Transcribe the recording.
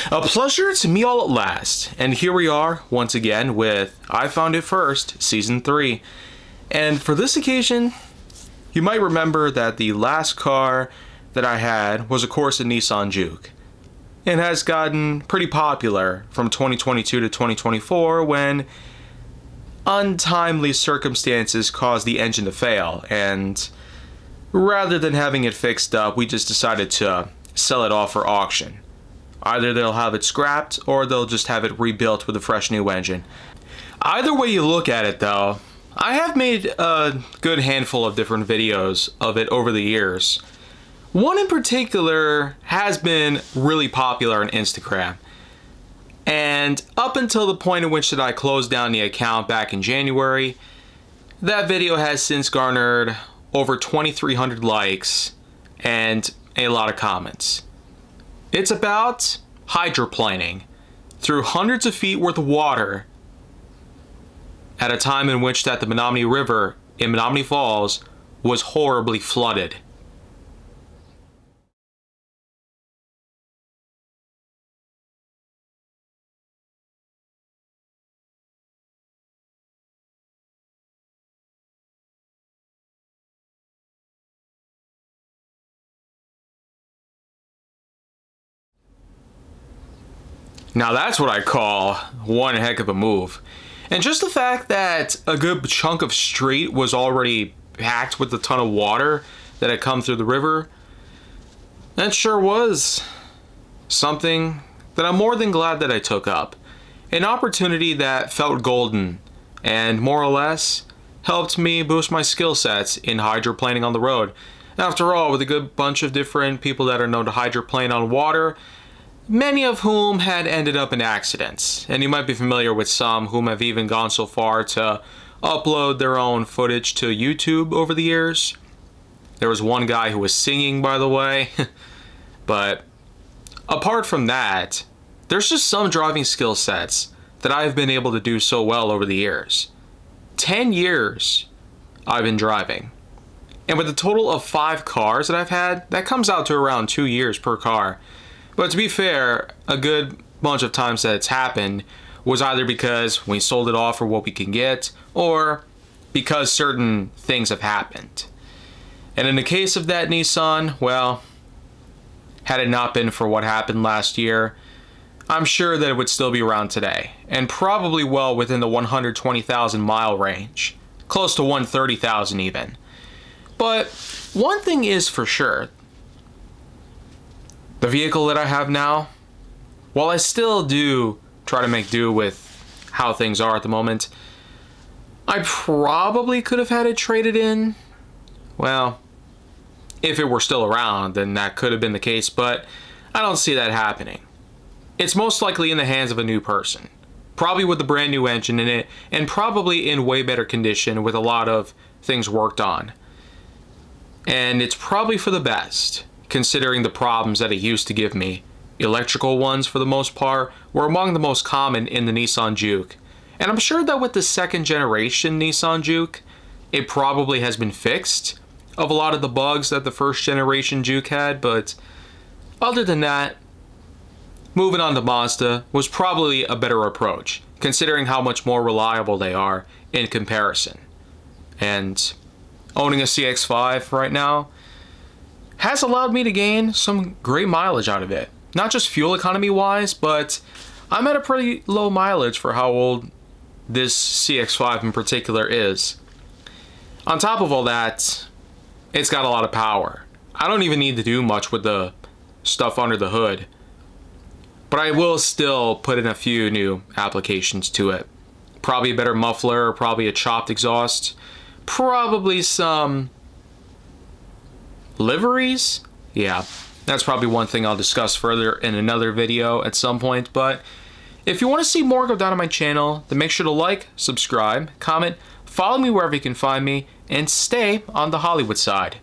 A pleasure to me all at last, and here we are once again with I Found It First, Season 3. And for this occasion, you might remember that the last car that I had was of course a Nissan Juke. It has gotten pretty popular from 2022 to 2024 when untimely circumstances caused the engine to fail, and rather than having it fixed up, we just decided to sell it off for auction. Either they'll have it scrapped or they'll just have it rebuilt with a fresh new engine. Either way you look at it though, I have made a good handful of different videos of it over the years. One in particular has been really popular on Instagram. And up until the point in which that I closed down the account back in January, that video has since garnered over 2,300 likes and a lot of comments. It's about hydroplaning through hundreds of feet worth of water at a time in which that the Menominee River in Menominee Falls was horribly flooded. Now that's what I call one heck of a move. And just the fact that a good chunk of street was already packed with a ton of water that had come through the river, that sure was something that I'm more than glad that I took up. An opportunity that felt golden and more or less helped me boost my skill sets in hydroplaning on the road. After all, with a good bunch of different people that are known to hydroplane on water, many of whom had ended up in accidents, and you might be familiar with some whom have even gone so far to upload their own footage to YouTube over the years. There was one guy who was singing, by the way, but apart from that, there's just some driving skill sets that I've been able to do so well over the years. 10 years I've been driving, and with a total of 5 cars that I've had, that comes out to around 2 years per car. But to be fair, a good bunch of times that it's happened was either because we sold it off for what we can get, or because certain things have happened. And in the case of that Nissan, well, had it not been for what happened last year, I'm sure that it would still be around today, and probably well within the 120,000 mile range, close to 130,000 even. But one thing is for sure, the vehicle that I have now, while I still do try to make do with how things are at the moment, I probably could have had it traded in. Well, if it were still around, then that could have been the case, but I don't see that happening. It's most likely in the hands of a new person, probably with a brand new engine in it, and probably in way better condition with a lot of things worked on. And it's probably for the best, considering the problems that it used to give me. Electrical ones, for the most part, were among the most common in the Nissan Juke. And I'm sure that with the second generation Nissan Juke, it probably has been fixed of a lot of the bugs that the first generation Juke had, but other than that, moving on to Mazda was probably a better approach, considering how much more reliable they are in comparison. And owning a CX-5 right now has allowed me to gain some great mileage out of it. Not just fuel economy wise, but I'm at a pretty low mileage for how old this CX-5 in particular is. On top of all that, it's got a lot of power. I don't even need to do much with the stuff under the hood, but I will still put in a few new applications to it. Probably a better muffler, probably a chopped exhaust, probably some liveries? Yeah, that's probably one thing I'll discuss further in another video at some point, but if you want to see more go down on my channel, then make sure to like, subscribe, comment, follow me wherever you can find me, and stay on the Hollywood side.